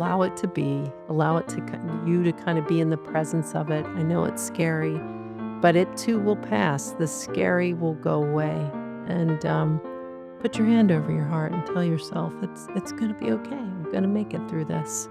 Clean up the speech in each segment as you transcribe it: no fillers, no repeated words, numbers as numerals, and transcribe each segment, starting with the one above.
allow it to be, allow it to you to kind of be in the presence of it. I know it's scary, but it too will pass. The scary will go away. And put your hand over your heart and tell yourself it's going to be okay. I'm going to make it through this.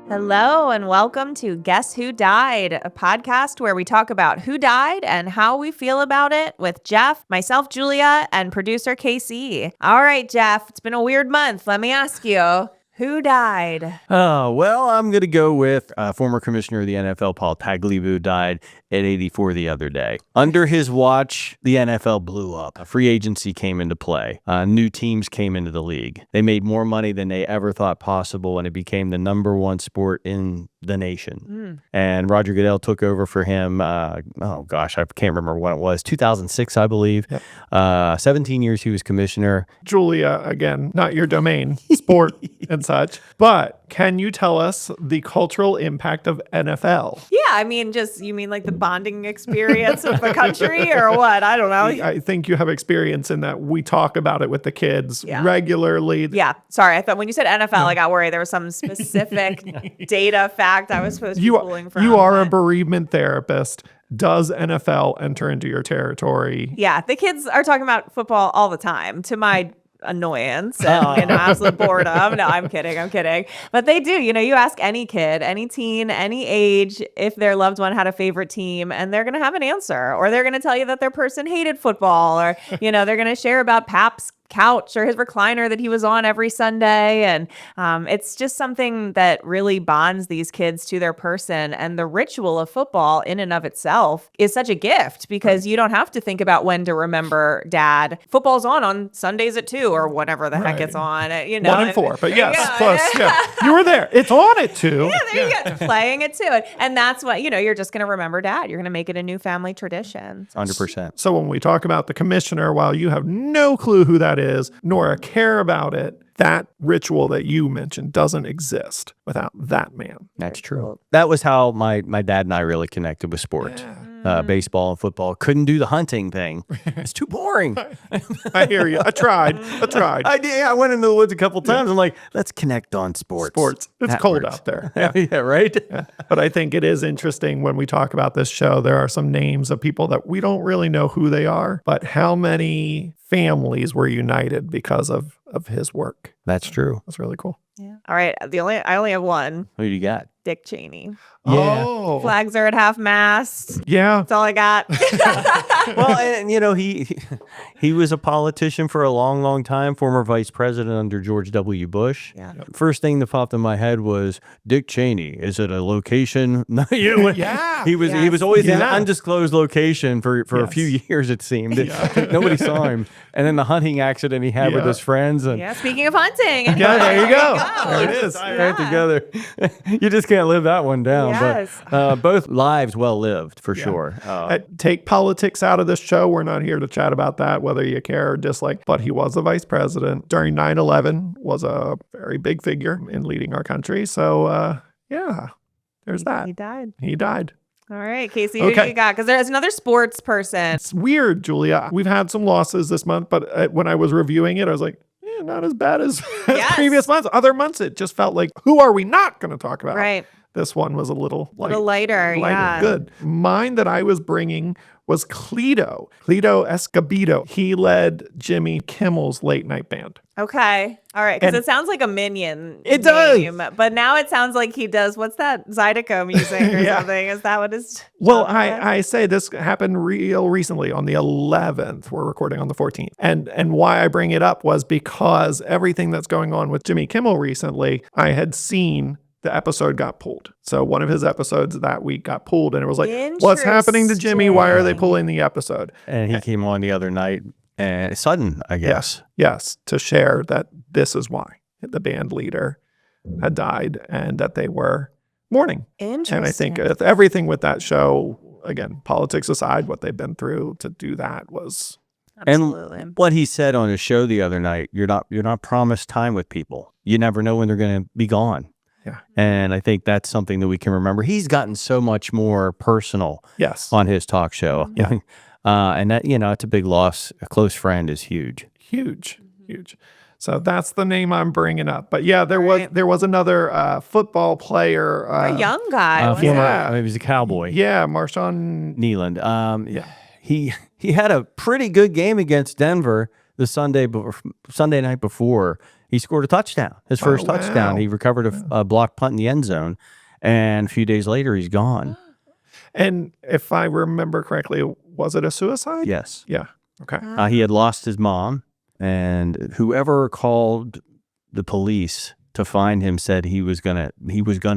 Hello and welcome to Guess Who Died, a podcast where we talk about who died and how we feel about it with Jeff, myself, Julia, and producer Casey. All right, Jeff, it's been a weird month. Let me ask you, who died? Oh, well, I'm going to go with former commissioner of the NFL, Paul Tagliabue, died at 84 the other day. Under his watch, the NFL blew up. A free agency came into play. New teams came into the league. They made more money than they ever thought possible, and it became the number one sport in the nation. And Roger Goodell took over for him. I can't remember when it was. 2006, I believe. Yep. 17 years he was commissioner. Julia, again, not your domain, sport and such, but can you tell us the cultural impact of NFL? Yeah, I mean, you mean like the bonding experience of the country or what? I don't know. I think you have experience in that we talk about it with the kids regularly. Yeah, sorry. I thought when you said NFL, I got worried. There was some specific data fact I was supposed to be pulling from. You are a bereavement therapist. Does NFL enter into your territory? Yeah, the kids are talking about football all the time, to my annoyance and absolute boredom. No, I'm kidding. But they do. You ask any kid, any teen, any age, if their loved one had a favorite team, and they're going to have an answer, or they're going to tell you that their person hated football, or, they're going to share about Pap's couch or his recliner that he was on every Sunday. And it's just something that really bonds these kids to their person. And the ritual of football in and of itself is such a gift because you don't have to think about when to remember dad. Football's on Sundays at 2 or whatever the heck it's on. 1 and 4, but yes, close. Yeah. You were there. It's on at 2. Yeah, there you go. Playing it too. And that's what, you're just going to remember dad. You're going to make it a new family tradition. 100%. So when we talk about the commissioner, while you have no clue who that is, nor a care about it, that ritual that you mentioned doesn't exist without that man. That's true. That was how my dad and I really connected with sport. Yeah. Baseball and football. Couldn't do the hunting thing. It's too boring. I hear you. I tried. I did. I went into the woods a couple times. I'm like, let's connect on sports. It's that cold out there. Yeah, yeah, right? Yeah. But I think it is interesting when we talk about this show, there are some names of people that we don't really know who they are, but how many families were united because of his work. That's true. That's really cool. Yeah. All right. I only have one. Who do you got? Dick Cheney. Yeah. Oh. Flags are at half mast. Yeah. That's all I got. Well, and he was a politician for a long, long time, former vice president under George W. Bush. Yeah. First thing that popped in my head was Dick Cheney. Is it a location? Yeah. He was always in an undisclosed location for a few years, it seemed. Nobody saw him. And then the hunting accident he had with his friends. And Speaking of hunting. Yeah, there you go. There it is. Right together. You just can't live that one down. Yes. But both lives well lived, for sure. Take politics out of this show. We're not here to chat about that, whether you care or dislike. But he was the vice president during 9/11, was a very big figure in leading our country. So, there's that. He died. All right, Casey, who do you got? Because there's another sports person. It's weird, Julia. We've had some losses this month, but when I was reviewing it, I was like, not as bad as previous months. Other months, it just felt like, who are we not going to talk about? Right. This one was a little lighter. Yeah. Good. Mine that I was bringing was Cleto Escobedo. He led Jimmy Kimmel's late night band. Okay. All right. Because it sounds like a Minion name. Does. But now it sounds like he does, what's that? Zydeco music or something. Is that what is? Well, I say this happened real recently on the 11th. We're recording on the 14th. And why I bring it up was because everything that's going on with Jimmy Kimmel recently, I had seen the episode got pulled. So one of his episodes that week got pulled, and it was like, what's happening to Jimmy? Why are they pulling the episode? And he came on the other night, and sudden, I guess. Yes, to share that this is why the band leader had died and that they were mourning. Interesting. And I think everything with that show, again, politics aside, what they've been through to do that was... Absolutely. And what he said on his show the other night, you're not promised time with people. You never know when they're going to be gone. Yeah. And I think that's something that we can remember. He's gotten so much more personal on his talk show. Yeah. And that, it's a big loss. A close friend is huge. Huge. So that's the name I'm bringing up. But yeah, there Right. was another football player. A young guy. wasn't Former, it? he was a Cowboy. Yeah, Marshawn. Nealand. He had a pretty good game against Denver the Sunday night before. He scored a touchdown, his first touchdown. wow. He recovered a blocked punt in the end zone, and a few days later, he's gone. And if I remember correctly, was it a suicide? Yes, Yeah. Okay. he had lost his mom, and whoever called the police to find him said he was gonna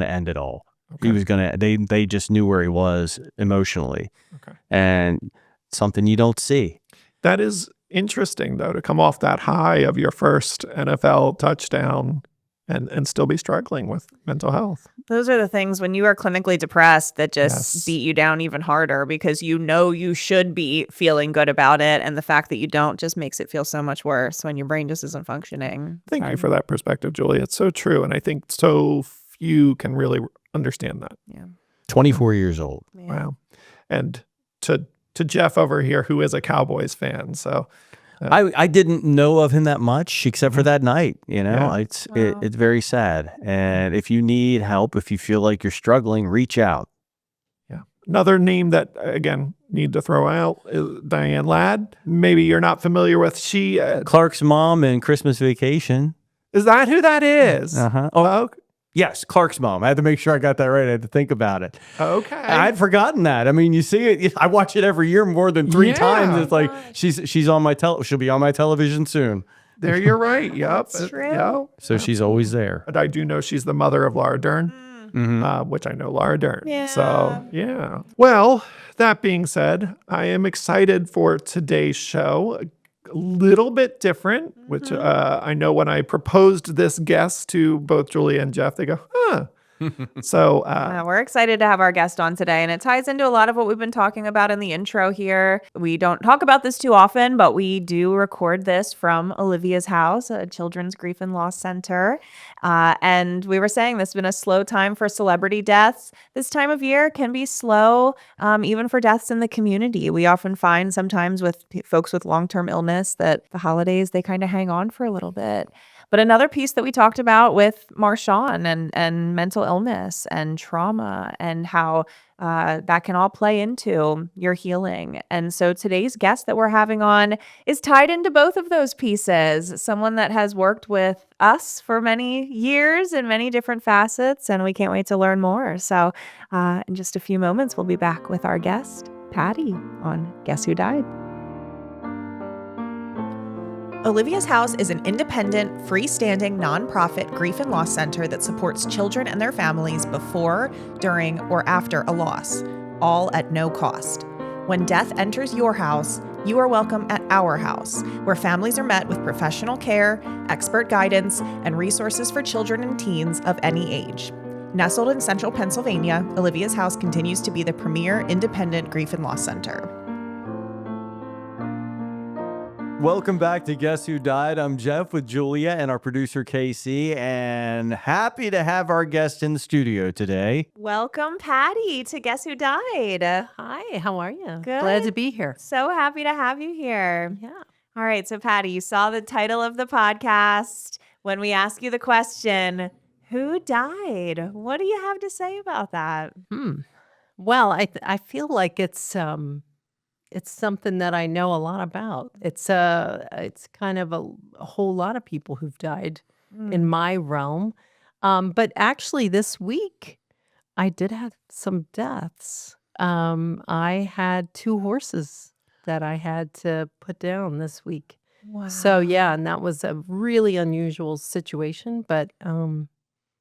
end it all. Okay. He was gonna. They just knew where he was emotionally, Okay. and something you don't see. That is interesting, though, to come off that high of your first NFL touchdown and still be struggling with mental health. Those are the things when you are clinically depressed that just Yes. beat you down even harder because you know you should be feeling good about it. And the fact that you don't just makes it feel so much worse when your brain just isn't functioning. Thank you for that perspective, Julie. It's so true. And I think so few can really understand that. Yeah. 24 years old. Man. Wow. And to Jeff over here, who is a Cowboys fan. So I didn't know of him that much except for that night. You know, Yeah. it's very sad. And if you need help, if you feel like you're struggling, reach out. yeah. Another name that, again, need to throw out is Diane Ladd. Maybe you're not familiar with. She Clark's mom in Christmas Vacation. is that who that is? Uh-huh. Oh, Yes, Clark's mom. I had to make sure I got that right. I had to think about it. okay. I'd forgotten that. I mean, you see it. I watch it every year more than 3 Yeah. times. It's like she's on my she'll be on my television soon. There you're right. Yep. That's true. Yep. So she's always there. And I do know she's the mother of Laura Dern, which I know Laura Dern. Yeah. So, yeah. Well, that being said, I am excited for today's show. A little bit different, which I know when I proposed this guest to both Julia and Jeff, they go, huh. So, We're excited to have our guest on today, and it ties into a lot of what we've been talking about in the intro here. We don't talk about this too often, but we do record this from Olivia's house, a children's grief and loss center. And we were saying this has been a slow time for celebrity deaths. This time of year can be slow, even for deaths in the community. We often find sometimes with folks with long-term illness that the holidays, they kind of hang on for a little bit. But another piece that we talked about with Marshawn and mental illness and trauma and how that can all play into your healing. And so today's guest that we're having on is tied into both of those pieces. Someone that has worked with us for many years in many different facets, and we can't wait to learn more. So in just a few moments, we'll be back with our guest, Patty, on Guess Who Died? Olivia's House is an independent, freestanding, nonprofit grief and loss center that supports children and their families before, during, or after a loss, all at no cost. When death enters your house, you are welcome at our house, where families are met with professional care, expert guidance, and resources for children and teens of any age. Nestled in central Pennsylvania, Olivia's House continues to be the premier independent grief and loss center. Welcome back to Guess Who Died? I'm Jeff with Julia and our producer Casey, and happy to have our guest in the studio today. Welcome, Patty, to Guess Who Died? Hi, how are you? Good. Glad to be here. So happy to have you here. Yeah. All right, so Patty, you saw the title of the podcast. When we ask you the question, who died? What do you have to say about that? Well, I feel like it's something that I know a lot about. It's kind of a whole lot of people who've died in my realm. But actually this week I did have some deaths. I had 2 horses that I had to put down this week. Wow. So yeah, and that was a really unusual situation, but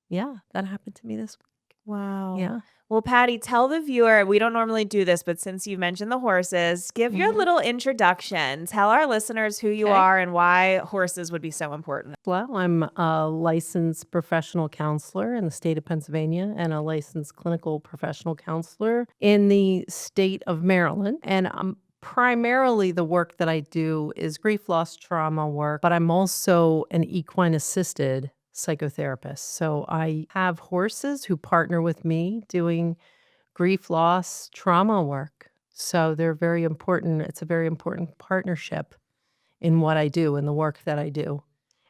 yeah, that happened to me this week. Wow. Yeah. Well, Patty, tell the viewer, we don't normally do this, but since you mentioned the horses, give your little introduction. Tell our listeners who you Okay. are and why horses would be so important. Well, I'm a licensed professional counselor in the state of Pennsylvania and a licensed clinical professional counselor in the state of Maryland. And primarily the work that I do is grief, loss, trauma work, but I'm also an equine assisted psychotherapist. So I have horses who partner with me doing grief, loss, trauma work. So they're very important. It's a very important partnership in what I do and the work that I do.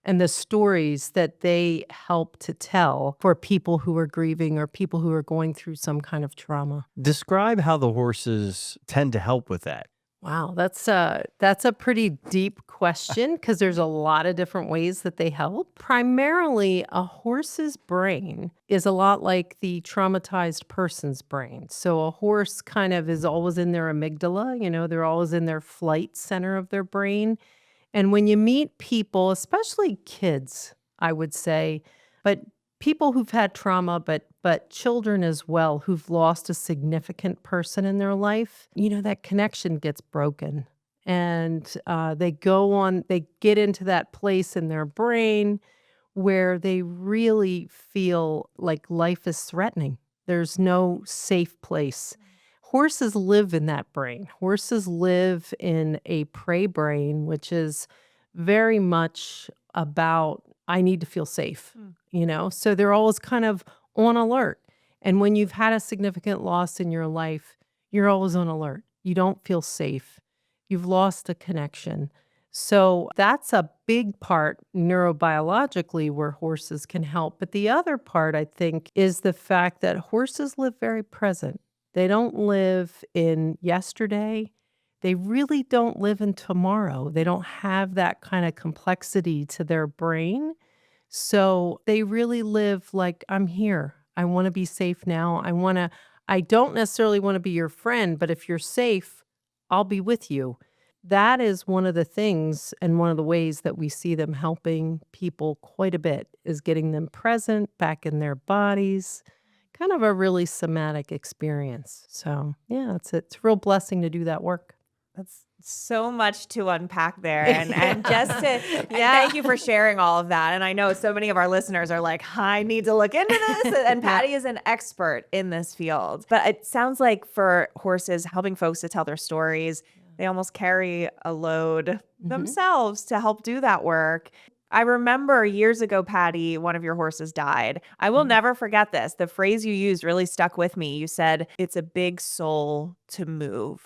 and the stories that they help to tell for people who are grieving or people who are going through some kind of trauma. Describe how the horses tend to help with that. Wow, that's a pretty deep question because there's a lot of different ways that they help. Primarily, a horse's brain is a lot like the traumatized person's brain. So a horse kind of is always in their amygdala, they're always in their flight center of their brain. And when you meet people, especially kids, I would say, but people who've had trauma, but children as well who've lost a significant person in their life, that connection gets broken. And they get into that place in their brain where they really feel like life is threatening. There's no safe place. Horses live in that brain. Horses live in a prey brain, which is very much about, I need to feel safe, So they're always kind of on alert. And when you've had a significant loss in your life, you're always on alert. You don't feel safe. You've lost a connection. So that's a big part neurobiologically where horses can help. But the other part, I think, is the fact that horses live very present. They don't live in yesterday. They really don't live in tomorrow. They don't have that kind of complexity to their brain. So they really live like, I'm here. I want to be safe now. I don't necessarily want to be your friend, but if you're safe, I'll be with you. That is one of the things and one of the ways that we see them helping people quite a bit is getting them present back in their bodies. Kind of a really somatic experience. So yeah, it's a real blessing to do that work. That's so much to unpack there. And just to and thank you for sharing all of that. And I know so many of our listeners are like, I need to look into this. And Patty is an expert in this field. But it sounds like for horses, helping folks to tell their stories, they almost carry a load themselves to help do that work. I remember years ago, Patty, one of your horses died. I will never forget this. The phrase you used really stuck with me. You said, it's a big soul to move.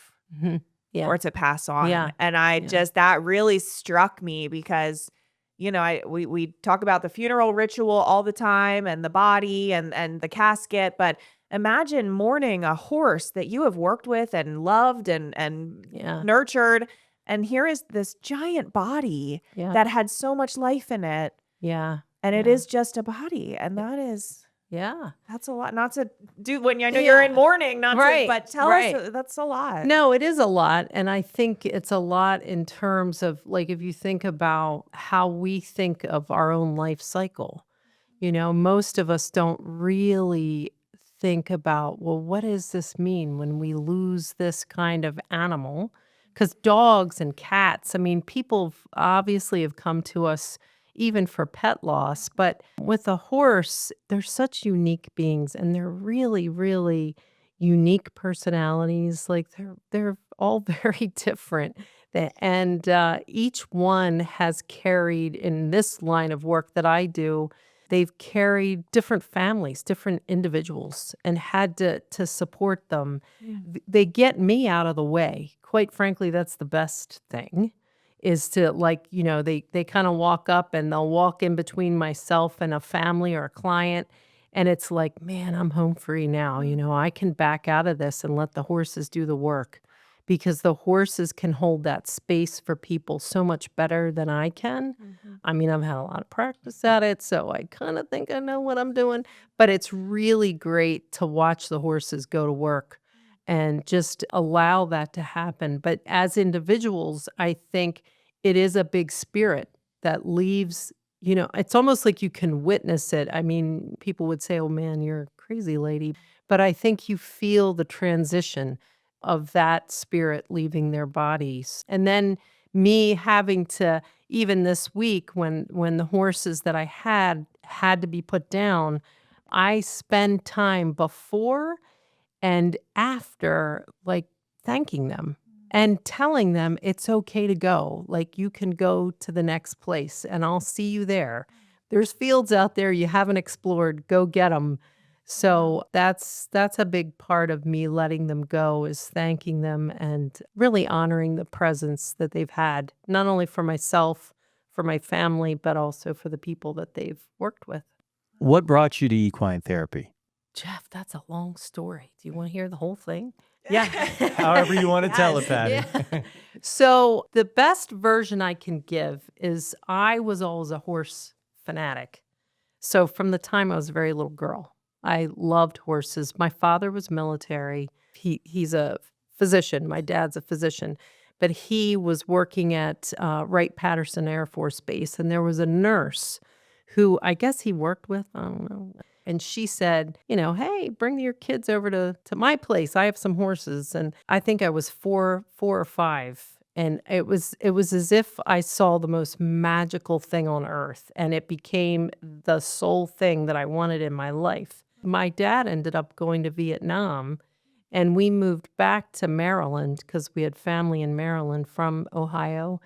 Yeah. Or to pass on. Yeah. And that really struck me because, we talk about the funeral ritual all the time and the body and the casket, but imagine mourning a horse that you have worked with and loved and nurtured. And here is this giant body that had so much life in it. Yeah. And it is just a body. And that is... Yeah. That's a lot. Not to do when I know you're in mourning, but tell us that's a lot. No, it is a lot. And I think it's a lot in terms of like, if you think about how we think of our own life cycle, most of us don't really think about, well, what does this mean when we lose this kind of animal? Because dogs and cats, people obviously have come to us even for pet loss. But with a horse, they're such unique beings and they're really, really unique personalities. Like they're all very different. And each one has carried in this line of work that I do, they've carried different families, different individuals, and had to support them. They get me out of the way. Quite frankly, that's the best thing. Is to they kind of walk up and they'll walk in between myself and a family or a client. And it's like, man, I'm home free now. I can back out of this and let the horses do the work because the horses can hold that space for people so much better than I can. I've had a lot of practice at it, so I kind of think I know what I'm doing. But it's really great to watch the horses go to work and just allow that to happen. But as individuals, I think it is a big spirit that leaves, it's almost like you can witness it. People would say, oh man, you're a crazy lady. But I think you feel the transition of that spirit leaving their bodies. And then me having to, even this week when the horses that I had to be put down, I spend time before and after, like, thanking them and telling them it's okay to go. Like, you can go to the next place and I'll see you there. There's fields out there you haven't explored. Go get them. So that's a big part of me letting them go, is thanking them and really honoring the presence that they've had, not only for myself, for my family, but also for the people that they've worked with. What brought you to equine therapy? Jeff, that's a long story. Do you want to hear the whole thing? Yeah. However you want to tell it, Patty. Yeah. So the best version I can give is I was always a horse fanatic. So from the time I was a very little girl, I loved horses. My father was military. He's a physician. My dad's a physician. But he was working at Wright-Patterson Air Force Base, and there was a nurse who I guess he worked with. I don't know. And she said, hey, bring your kids over to my place. I have some horses. And I think I was four or five. And it was as if I saw the most magical thing on earth. And it became the sole thing that I wanted in my life. My dad ended up going to Vietnam. And we moved back to Maryland because we had family in Maryland from Ohio.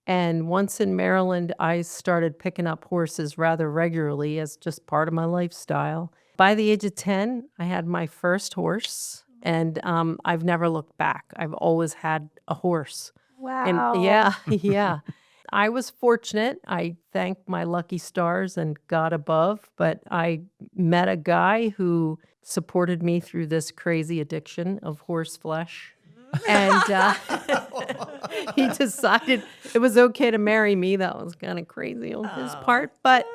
And once in Maryland, I started picking up horses rather regularly as just part of my lifestyle. By the age of 10, I had my first horse, and I've never looked back. I've always had a horse. Wow. And yeah. I was fortunate. I thank my lucky stars and God above, but I met a guy who supported me through this crazy addiction of horse flesh. And he decided it was okay to marry me. That was kind of crazy on his part. But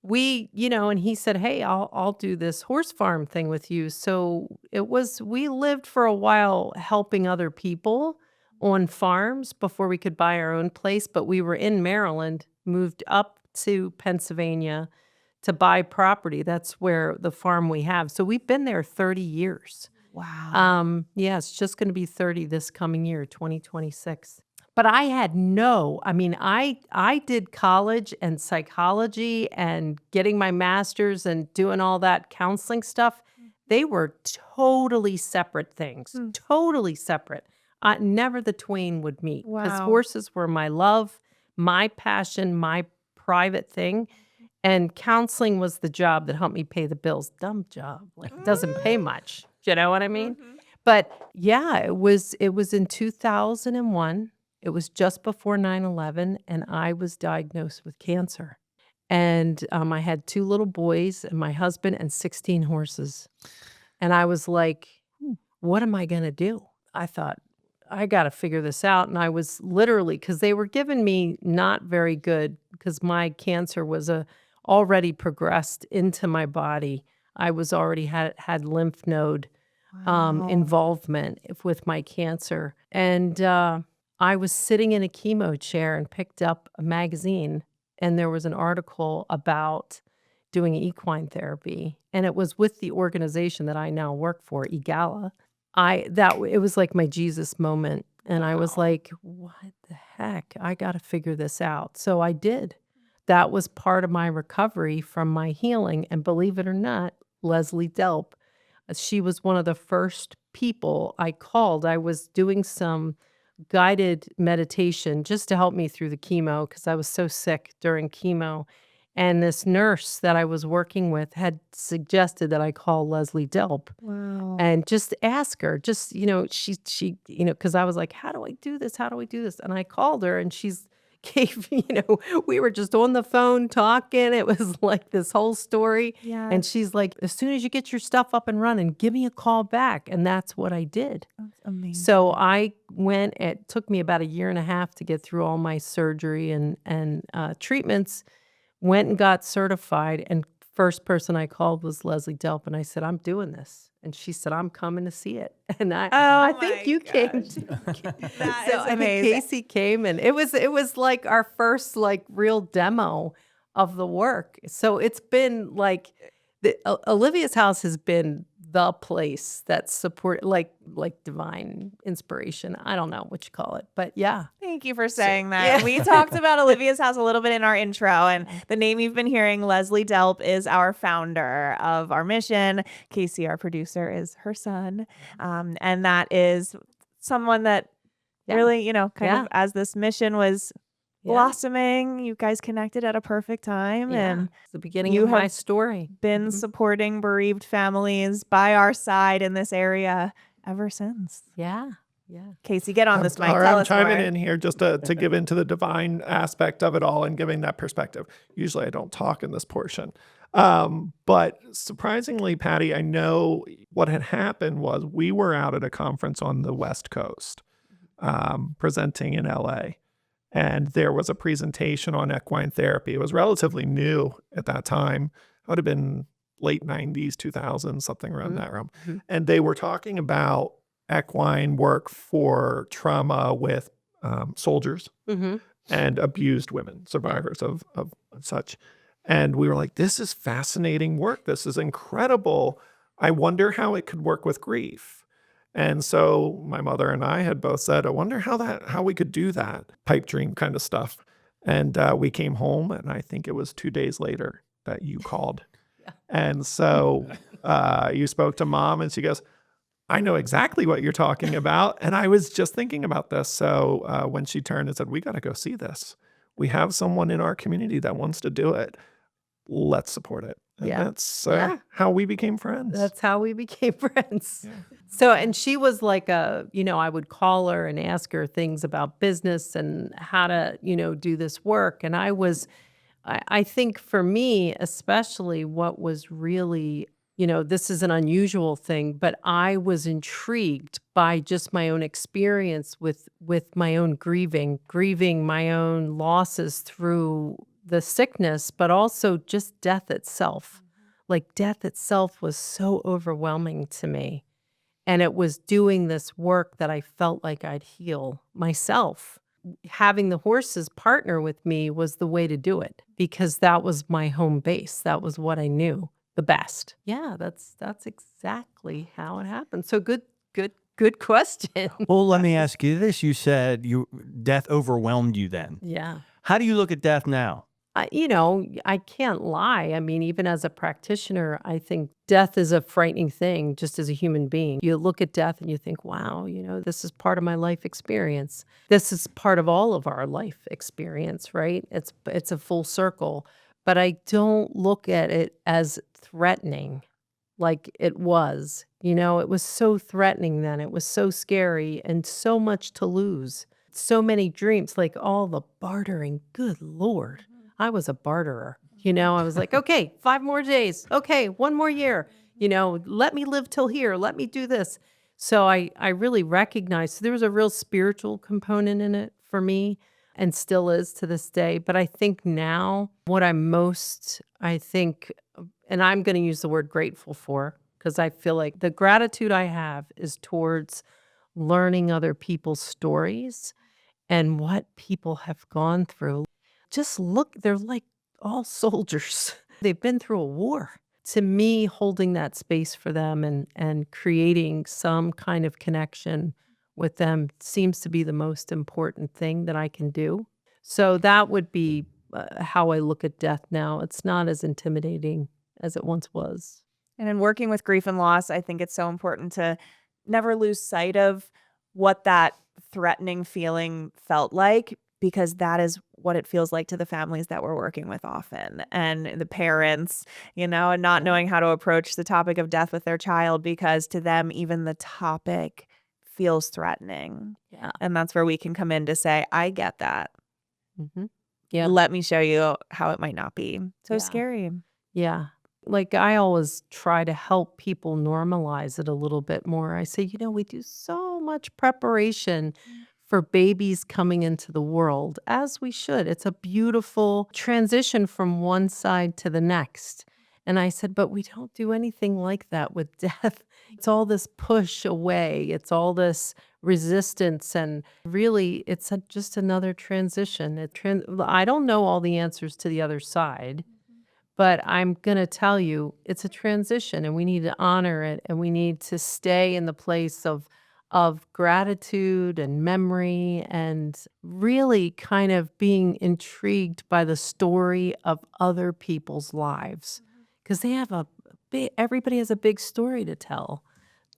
we, and he said, hey, I'll do this horse farm thing with you. So we lived for a while helping other people on farms before we could buy our own place. But we were in Maryland, moved up to Pennsylvania to buy property. That's where the farm we have. So we've been there 30 years. Wow. Yeah, it's just going to be 30 this coming year, 2026. But I had I did college and psychology and getting my master's and doing all that counseling stuff. They were totally separate things, totally separate. Never the twain would meet because Wow. horses were my love, my passion, my private thing. And counseling was the job that helped me pay the bills. Dumb job. Like, it doesn't pay much. Do you know what I mean? But yeah, it was in 2001. It was just before 9/11, and I was diagnosed with cancer. And I had 2 little boys and my husband and 16 horses. And I was like, what am I going to do? I thought, I got to figure this out. And I was literally, because they were giving me not very good, because my cancer was already progressed into my body. I was already had lymph node involvement with my cancer. And I was sitting in a chemo chair and picked up a magazine, and there was an article about doing equine therapy. And it was with the organization that I now work for, EGALA. It was like my Jesus moment. And I was like, what the heck? I got to figure this out. So I did. That was part of my recovery from my healing. And believe it or not, Leslie Delp, she was one of the first people I called. I was doing some guided meditation just to help me through the chemo because I was so sick during chemo. And this nurse that I was working with had suggested that I call Leslie Delp. Wow. And just ask her, she, because I was like, how do I do this? How do I do this? And I called her and she's gave, we were just on the phone talking. It was like this whole story. Yeah. And she's like, as soon as you get your stuff up and running, give me a call back. And that's what I did. That's amazing. So I went, it took me about 1.5 years to get through all my surgery and treatments, went and got certified. And first person I called was Leslie Delp. And I said, I'm doing this. And she said, I'm coming to see it. And I think you came. That So is I think amazing. Casey came, and it was like our first real demo of the work. So it's been like Olivia's house has been the place that support like divine inspiration. I don't know what you call it, but yeah. Thank you for saying that. We talked about Olivia's house a little bit in our intro, and the name you've been hearing, Leslie Delp, is our founder of our mission. Casey, our producer, is her son. And that is someone that really, as this mission was blossoming, you guys connected at a perfect time. And it's the beginning of my story. Been supporting bereaved families by our side in this area ever since. Yeah. Yeah. Casey, get on this mic. All right, Tell I'm us chiming more. in here just to give into the divine aspect of it all and giving that perspective. Usually I don't talk in this portion. But surprisingly, Patty, I know what had happened was we were out at a conference on the West Coast presenting in LA. And there was a presentation on equine therapy. It was relatively new at that time. It would have been late 90s, 2000s, something around that realm. And they were talking about equine work for trauma with soldiers and abused women, survivors of such. And we were like, this is fascinating work. This is incredible. I wonder how it could work with grief. And so my mother and I had both said, I wonder how we could do that pipe dream kind of stuff. And we came home, and I think it was 2 days later that you called. And so you spoke to Mom, and she goes, I know exactly what you're talking about. And I was just thinking about this. So when she turned and said, we got to go see this. We have someone in our community that wants to do it. Let's support it. And that's how we became friends. That's how we became friends. So, and she was like I would call her and ask her things about business and how to, do this work. And I think for me, especially what was really, this is an unusual thing, but I was intrigued by just my own experience with my own grieving my own losses through the sickness, but also just death itself. Like death itself was so overwhelming to me. And it was doing this work that I felt like I'd heal myself. Having the horses partner with me was the way to do it because that was my home base. That was what I knew the best. Yeah, that's exactly how it happened. So good question. Well, let me ask you this. You said death overwhelmed you then. Yeah. How do you look at death now? I can't lie. I mean, even as a practitioner, I think death is a frightening thing just as a human being. You look at death and you think, wow, this is part of my life experience. This is part of all of our life experience, right? It's a full circle. But I don't look at it as threatening like it was. It was so threatening then. It was so scary and so much to lose. So many dreams, like all the bartering. Good Lord. I was a barterer. I was like, okay, 5 more days. Okay, 1 more year. Let me live till here. Let me do this. So I really recognized there was a real spiritual component in it for me and still is to this day. But I think now what I'm most, and I'm going to use the word grateful for, because I feel like the gratitude I have is towards learning other people's stories and what people have gone through. Just look, they're like all soldiers. They've been through a war. To me, holding that space for them and creating some kind of connection with them seems to be the most important thing that I can do. So that would be how I look at death now. It's not as intimidating as it once was. And in working with grief and loss, I think it's so important to never lose sight of what that threatening feeling felt like, because that is what it feels like to the families that we're working with often, and the parents, and not knowing how to approach the topic of death with their child because to them, even the topic feels threatening. Yeah. And that's where we can come in to say, I get that. Mm-hmm. Yeah. Let me show you how it might not be so Yeah. scary. Yeah. Like I always try to help people normalize it a little bit more. I say, we do so much preparation for babies coming into the world, as we should. It's a beautiful transition from one side to the next. And I said, but we don't do anything like that with death. It's all this push away. It's all this resistance. And really, it's just another transition. I don't know all the answers to the other side. But I'm going to tell you, it's a transition and we need to honor it and we need to stay in the place of gratitude and memory and really kind of being intrigued by the story of other people's lives. Because they have everybody has a big story to tell.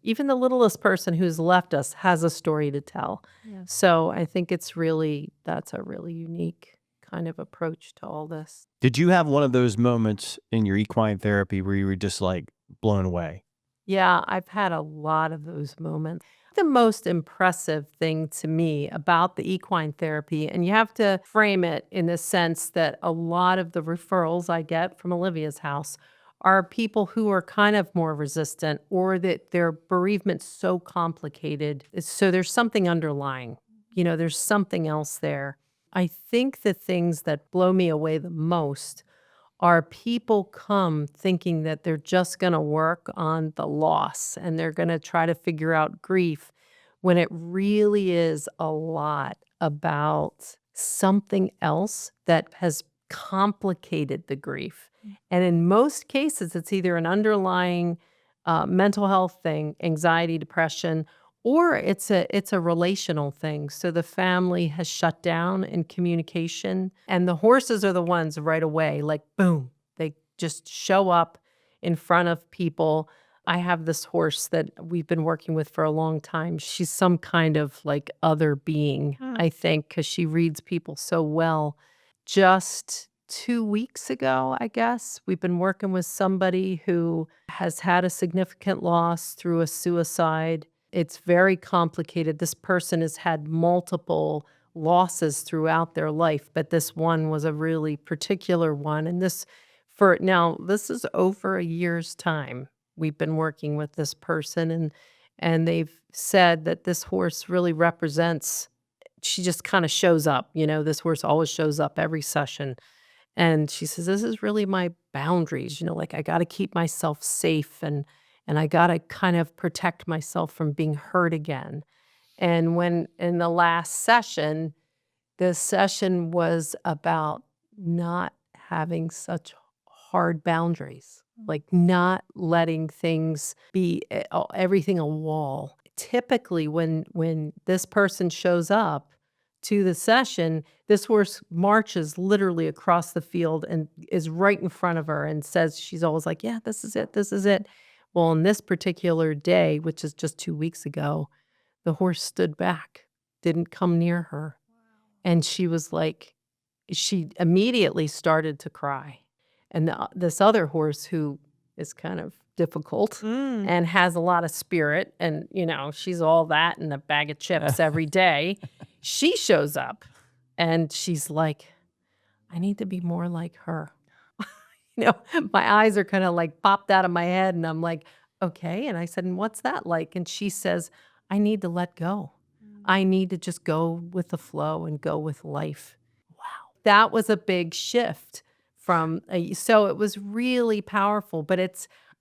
Even the littlest person who's left us has a story to tell. Yeah. So I think that's a really unique kind of approach to all this. Did you have one of those moments in your equine therapy where you were just like blown away? Yeah, I've had a lot of those moments. the most impressive thing to me about the equine therapy, and you have to frame it in the sense that a lot of the referrals I get from Olivia's house are people who are kind of more resistant or that their bereavement's so complicated. So there's something underlying, there's something else there. I think the things that blow me away the most are people come thinking that they're just going to work on the loss and they're going to try to figure out grief when it really is a lot about something else that has complicated the grief. And in most cases, it's either an underlying mental health thing, anxiety, depression, or it's a relational thing. So the family has shut down in communication, and the horses are the ones right away, like boom, they just show up in front of people. I have this horse that we've been working with for a long time. She's some kind of like other being, I think, because she reads people so well. Just 2 weeks ago, I guess, we've been working with somebody who has had a significant loss through a suicide. It's very complicated. This person has had multiple losses throughout their life, but this one was a really particular one. And this is over a year's time we've been working with this person, and they've said that this horse really represents, she just kind of shows up, this horse always shows up every session. And she says, this is really my boundaries, like I got to keep myself safe and I got to kind of protect myself from being hurt again. And when in the last session, the session was about not having such hard boundaries, like not letting things be everything a wall. Typically, when this person shows up to the session, this horse marches literally across the field and is right in front of her and says, she's always like, yeah, this is it. This is it. Well, on this particular day, which is just 2 weeks ago, the horse stood back, didn't come near her. And she was like, she immediately started to cry. And this other horse who is kind of difficult and has a lot of spirit, and, she's all that and a bag of chips every day, she shows up and she's like, I need to be more like her. My eyes are kind of like popped out of my head and I'm like, okay. And I said, and what's that like? And she says, I need to let go. I need to just go with the flow and go with life. Wow. That was a big shift so it was really powerful, but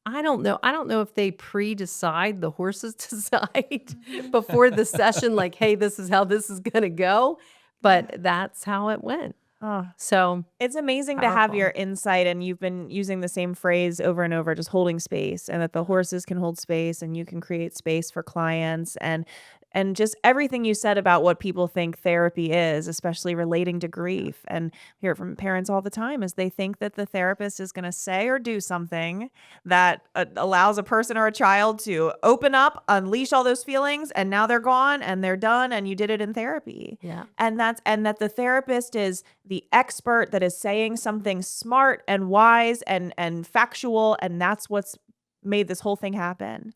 I don't know if they pre-decide, the horses decide before the session, like, hey, this is how this is going to go. But that's how it went. Oh, So it's amazing to have powerful. your insight, and you've been using the same phrase over and over, just holding space, and that the horses can hold space and you can create space for clients, and just everything you said about what people think therapy is, especially relating to grief. And hear it from parents all the time is they think that the therapist is going to say or do something that allows a person or a child to open up, unleash all those feelings, and now they're gone and they're done and you did it in therapy. Yeah. And that the therapist is the expert that is saying something smart and wise and factual, and that's what's made this whole thing happen.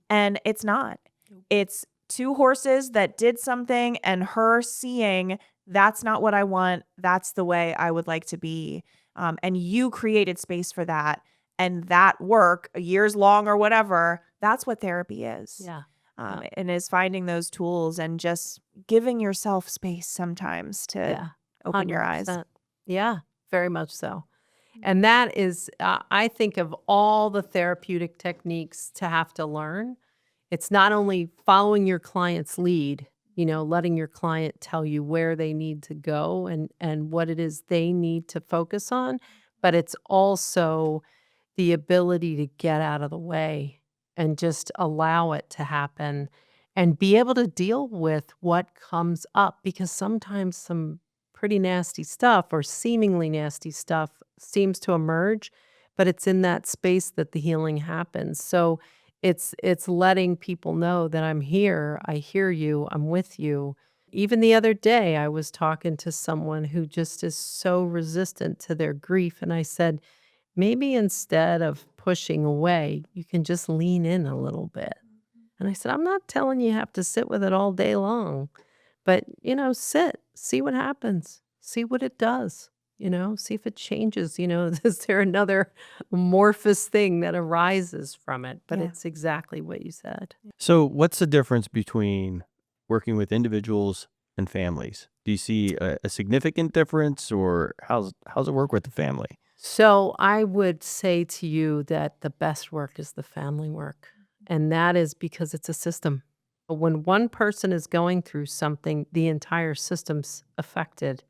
And it's not. It's two horses that did something and her seeing, that's not what I want. That's the way I would like to be. And you created space for that. And that work, years long or whatever, that's what therapy is. Yeah. And is finding those tools and just giving yourself space sometimes to open your eyes. 100%. Yeah, very much so. And that is, I think of all the therapeutic techniques to have to learn. It's not only following your client's lead, letting your client tell you where they need to go and what it is they need to focus on, but it's also the ability to get out of the way and just allow it to happen and be able to deal with what comes up, because sometimes some pretty nasty stuff or seemingly nasty stuff seems to emerge, but it's in that space that the healing happens. So it's letting people know that I'm here, I hear you, I'm with you. Even the other day, I was talking to someone who just is so resistant to their grief, and I said, maybe instead of pushing away, you can just lean in a little bit. And I said, I'm not telling you have to sit with it all day long, but, sit, see what happens, see what it does, see if it changes, is there another amorphous thing that arises from it? But Yeah. it's exactly what you said. So, what's the difference between working with individuals and families? Do you see a significant difference, or how's it work with the family? So I would say to you that the best work is the family work. And that is because it's a system. When one person is going through something, the entire system's affected.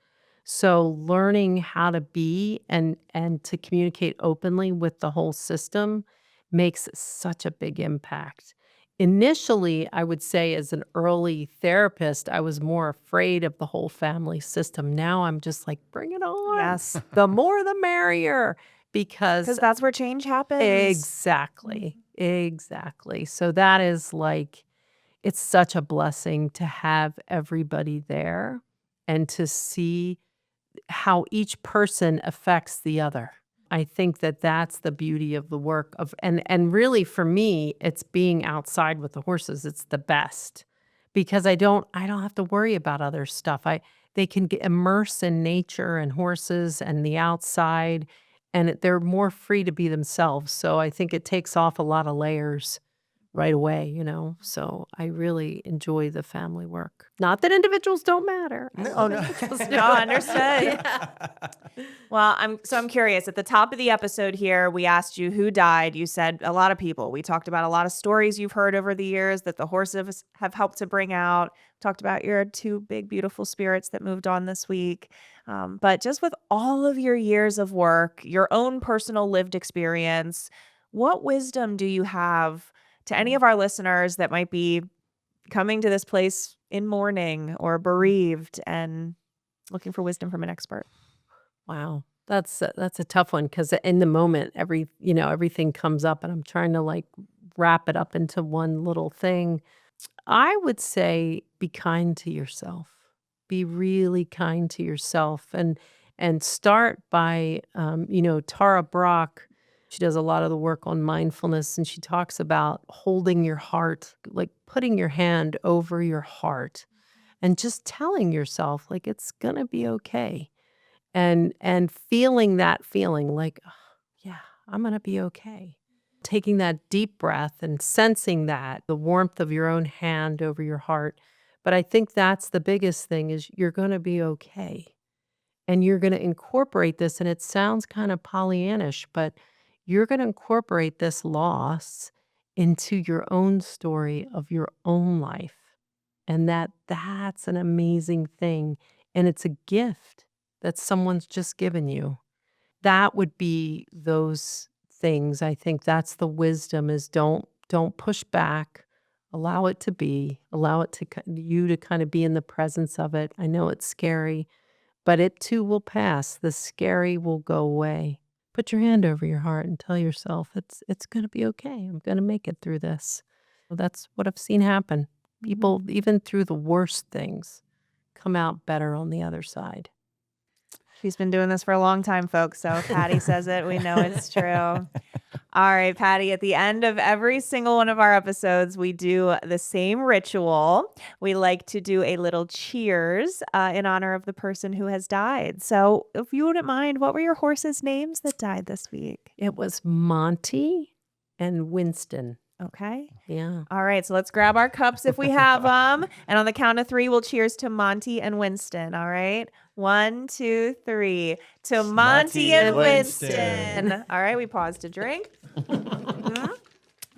So learning how to be and to communicate openly with the whole system makes such a big impact. Initially, I would say as an early therapist, I was more afraid of the whole family system. Now I'm just like, bring it on. Yes. The more the merrier because Because that's where change happens. exactly. Exactly. So that is like it's such a blessing to have everybody there and to see how each person affects the other. I think that that's the beauty of the work of and really for me it's being outside with the horses. It's the best because I don't have to worry about other stuff. They can get immerse in nature and horses and the outside and they're more free to be themselves. So I think it takes off a lot of layers right away. So I really enjoy the family work. Not that individuals don't matter. No. No, understood. Well, I'm curious. At the top of the episode here, we asked you who died. You said a lot of people. We talked about a lot of stories you've heard over the years that the horses have helped to bring out. Talked about your two big, beautiful spirits that moved on this week. But just with all of your years of work, your own personal lived experience, what wisdom do you have to any of our listeners that might be coming to this place in mourning or bereaved and looking for wisdom from an expert? Wow. That's a tough one because in the moment, everything comes up and I'm trying to like wrap it up into one little thing. I would say be kind to yourself. Be really kind to yourself and start by, Tara Brach. She does a lot of the work on mindfulness and she talks about holding your heart, like putting your hand over your heart and just telling yourself like it's going to be okay. And feeling that feeling like, "Oh, yeah, I'm going to be okay." Taking that deep breath and sensing that, the warmth of your own hand over your heart. But I think that's the biggest thing is you're going to be okay. And you're going to incorporate this and it sounds kind of Pollyannish, but you're going to incorporate this loss into your own story of your own life. And that's an amazing thing and it's a gift that someone's just given you. That would be those things. I think that's the wisdom is don't push back. Allow it to be. Allow it to you to kind of be in the presence of it. I know it's scary, but it too will pass. The scary will go away. Put your hand over your heart and tell yourself it's going to be okay. I'm going to make it through this. Well, that's what I've seen happen. People, even through the worst things, come out better on the other side. She's been doing this for a long time, folks. So if Patty says it, we know it's true. All right, Patty, at the end of every single one of our episodes, we do the same ritual. We like to do a little cheers in honor of the person who has died. So if you wouldn't mind, what were your horses' names that died this week? It was Monty and Winston. Okay. Yeah. All right. So let's grab our cups if we have them. And on the count of three, we'll cheers to Monty and Winston. All right. 1, 2, 3. To Monty and Winston. All right. We pause to drink.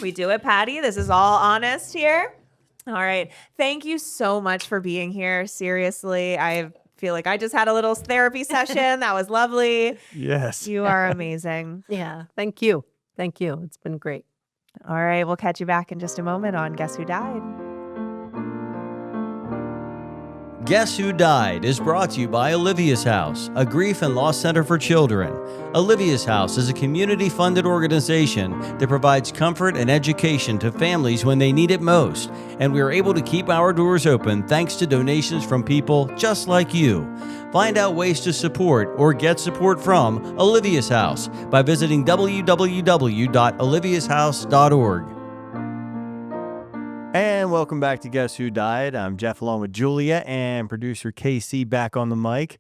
We do it, Patty. This is all honest here. All right. Thank you so much for being here. Seriously. I feel like I just had a little therapy session. That was lovely. Yes. You are amazing. Yeah. Thank you. Thank you. It's been great. All right. We'll catch you back in just a moment on Guess Who Died? Guess Who Died is brought to you by Olivia's House, a grief and loss center for children. Olivia's House is a community-funded organization that provides comfort and education to families when they need it most, and we are able to keep our doors open thanks to donations from people just like you. Find out ways to support or get support from Olivia's House by visiting www.oliviashouse.org. And welcome back to Guess Who Died. I'm Jeff along with Julia and producer Casey back on the mic.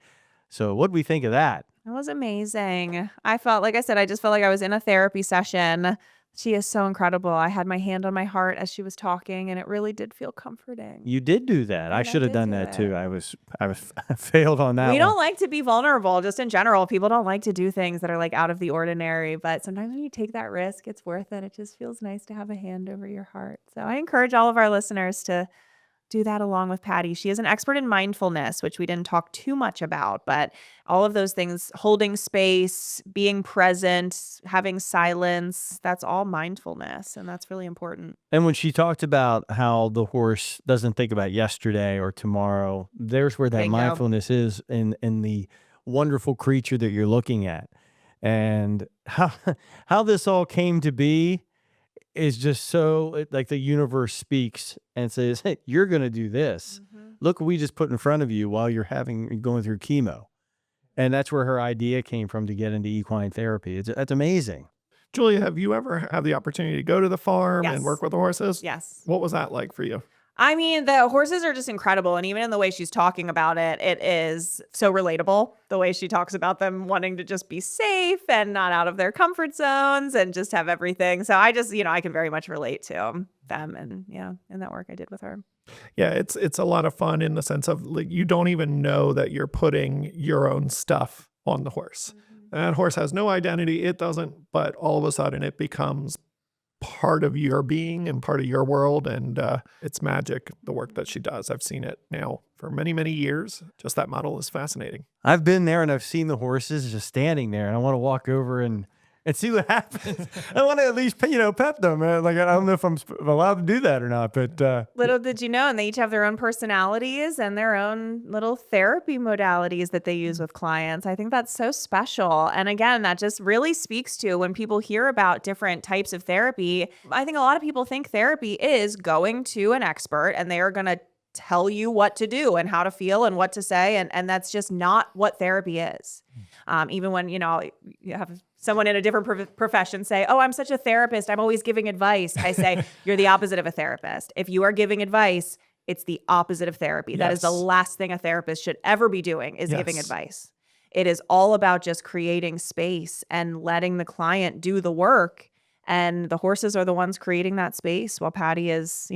So what do we think of that? It was amazing. I felt, like I said, I just felt like I was in a therapy session. She is so incredible. I had my hand on my heart as she was talking, and it really did feel comforting. You did do that. I And I should have did done do that it. too. I was failed on that We one. don't like to be vulnerable, just in general. People don't like to do things that are like out of the ordinary, but sometimes when you take that risk, it's worth it. It just feels nice to have a hand over your heart. So I encourage all of our listeners to do that along with Patty. She is an expert in mindfulness, which we didn't talk too much about, but all of those things, holding space, being present, having silence, that's all mindfulness. And that's really important. And when she talked about how the horse doesn't think about yesterday or tomorrow, there's where that Bingo. mindfulness is in the wonderful creature that you're looking at. And how this all came to be is just so like the universe speaks and says, hey, you're going to do this. Look what we just put in front of you while you're going through chemo. And that's where her idea came from to get into equine therapy. That's amazing. Julia, have you ever had the opportunity to go to the farm Yes. and work with the horses? Yes. What was that like for you? I mean, the horses are just incredible. And even in the way she's talking about it, it is so relatable. The way she talks about them wanting to just be safe and not out of their comfort zones and just have everything. So I just, I can very much relate to them and in that work I did with her. Yeah, it's a lot of fun in the sense of like you don't even know that you're putting your own stuff on the horse. That horse has no identity. It doesn't, but all of a sudden it becomes part of your being and part of your world. And it's magic, the work that she does. I've seen it now for many, many years. Just that model is fascinating. I've been there and I've seen the horses just standing there and I want to walk over and see what happens. I want to at least, pet them. Like, I don't know if I'm allowed to do that or not, but. Little did you know, and they each have their own personalities and their own little therapy modalities that they use with clients. I think that's so special. And again, that just really speaks to when people hear about different types of therapy. I think a lot of people think therapy is going to an expert and they are going to tell you what to do and how to feel and what to say. And that's just not what therapy is. Even when, you have someone in a different profession say, oh, I'm such a therapist, I'm always giving advice. I say, you're the opposite of a therapist. If you are giving advice, it's the opposite of therapy. That is the last thing a therapist should ever be doing is giving advice. It is all about just creating space and letting the client do the work. And the horses are the ones creating that space while Patty is,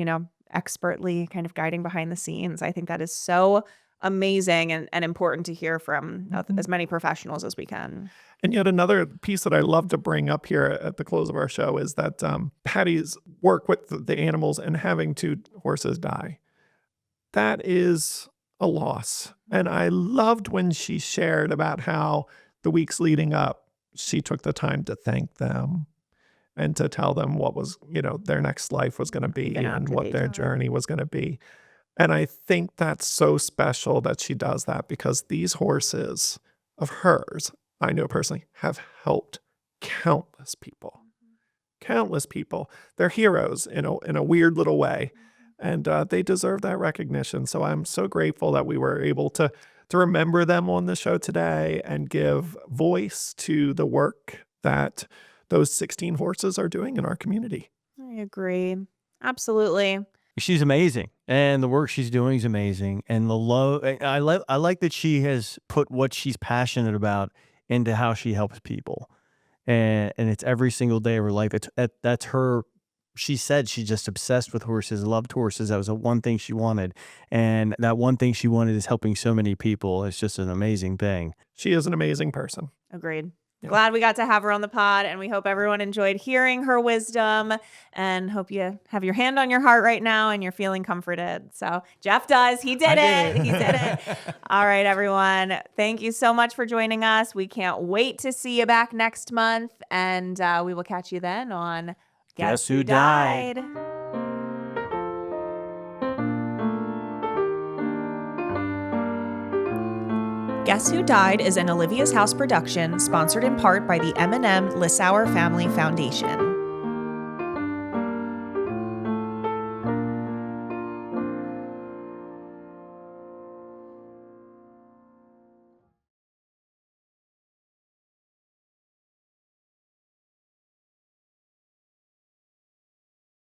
expertly kind of guiding behind the scenes. I think that is so amazing and important to hear from as many professionals as we can. And yet another piece that I love to bring up here at the close of our show is that Patty's work with the animals and having 2 horses die. That is a loss. And I loved when she shared about how the weeks leading up, she took the time to thank them and to tell them what was, their next life was going to be and what their journey was going to be. And I think that's so special that she does that because these horses of hers, I know personally, have helped countless people. Countless people. They're heroes in a weird little way. And they deserve that recognition. So I'm so grateful that we were able to remember them on the show today and give voice to the work that those 16 horses are doing in our community. I agree. Absolutely. She's amazing, and the work she's doing is amazing. And the love, I like that she has put what she's passionate about into how she helps people, and it's every single day of her life. That's her. She said she's just obsessed with horses, loved horses. That was the one thing she wanted, and that one thing she wanted is helping so many people. It's just an amazing thing. She is an amazing person. Agreed. Glad we got to have her on the pod, and we hope everyone enjoyed hearing her wisdom and hope you have your hand on your heart right now and you're feeling comforted. So Jeff does. He did it. He did it. All right, everyone. Thank you so much for joining us. We can't wait to see you back next month, and we will catch you then on Guess Who Died? Guess Who Died is an Olivia's House production, sponsored in part by the M&M Lissauer Family Foundation.